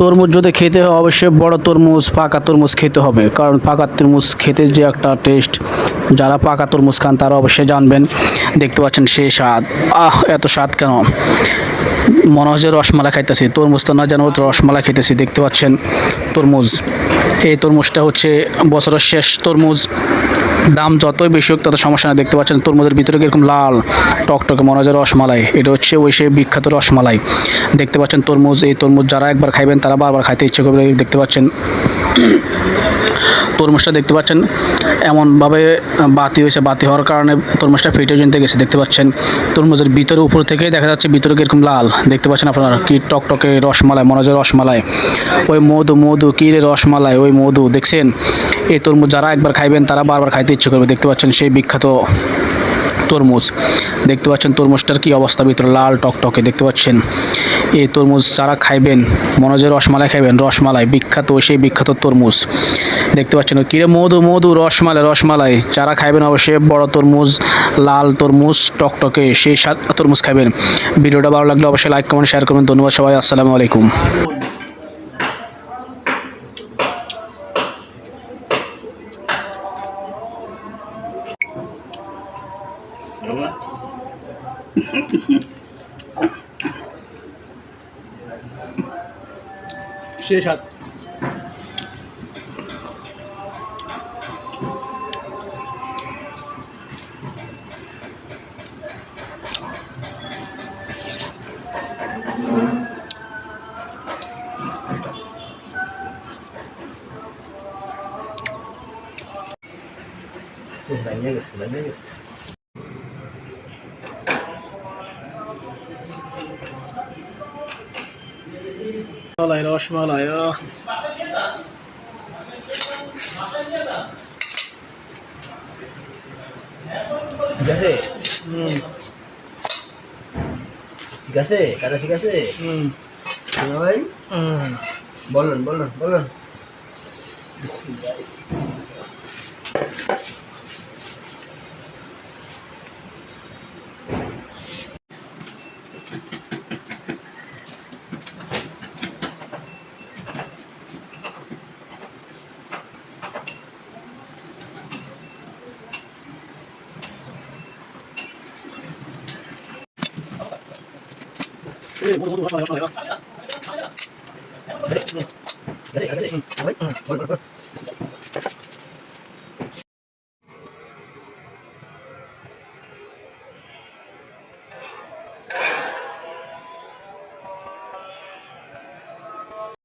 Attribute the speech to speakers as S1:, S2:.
S1: তরমুজ যদি খেতে হয় অবশ্যই বড় তরমুজ, পাকা তরমুজ খেতে হবে, কারণ পাকা তরমুজ খেতে যে একটা টেস্ট, যারা পাকা তরমুজ খান তারা অবশ্যই জানবেন। দেখতে পাচ্ছেন সেই স্বাদ, এত স্বাদ কেন, মনে হচ্ছে রসমালাই খাইতেছি, তরমুজ তো না যেন রসমালাই খাইতেছি। দেখতে পাচ্ছেন তরমুজ, এই তরমুজটা হচ্ছে বছরের শেষ তরমুজ, দাম যতই বেশি হোক তত সমস্যা না। দেখতে পাচ্ছেন তরমুজের ভিতরে এরকম লাল টকটকে মনে হয় রসমালাই, এটা হচ্ছে ওই সে বিখ্যাত রসমালাই। দেখতে পাচ্ছেন তরমুজ, এই তরমুজ যারা একবার খাইবেন তারা বারবার খাইতে ইচ্ছে করবে। দেখতে পাচ্ছেন তরমুজটা, দেখতে পাচ্ছেন এমনভাবে বাতি হয়েছে, বাতি হওয়ার কারণে তরমুজটা ফেটে জমতে গেছে। দেখতে পাচ্ছেন তরমুজের ভিতরে উপর থেকে দেখা যাচ্ছে ভিতরে এরকম লাল, দেখতে পাচ্ছেন আপনারা কি টকটকে রসমালাই, মনে হয় রসমালাই, ওই মধু মধু কি রে রসমালাই, ওই মধু দেখছেন। এই তরমুজ যারা একবার খাইবেন তারা বারবার খাইতে ইচ্ছে করবে। দেখতে পাচ্ছেন সেই বিখ্যাত তরমুজ, দেখতে পাচ্ছেন তরমুজটার কি অবস্থা, ভিতরে লাল টকটকে। দেখতে পাচ্ছেন এই তরমুজ যারা খাইবেন মনে হয় রসমালাই খাইবেন, রসমালাই বিখ্যাত, সেই বিখ্যাত তরমুজ। দেখতে পাচ্ছেন কিরে মধু মধু রসমালাই, রসমালাই যারা খাইবেন অবশ্যই বড় তরমুজ, লাল তরমুজ টকটকে সেই স্বাদ তরমুজ খাইবেন। ভিডিওটা ভালো লাগলে অবশ্যই লাইক কমেন্ট শেয়ার করবেন। ধন্যবাদ সবাই, আসসালামু আলাইকুম। সেই স্বাদ,
S2: banyak guys, banyak guys.
S1: Rasmalai, rasmalai,
S2: ঠিক আছে, ঠিক আছে, কাটা ঠিক আছে। ভাই বলুন বলুন বলুন। Kasih, kasih. Baik. Boleh, boleh.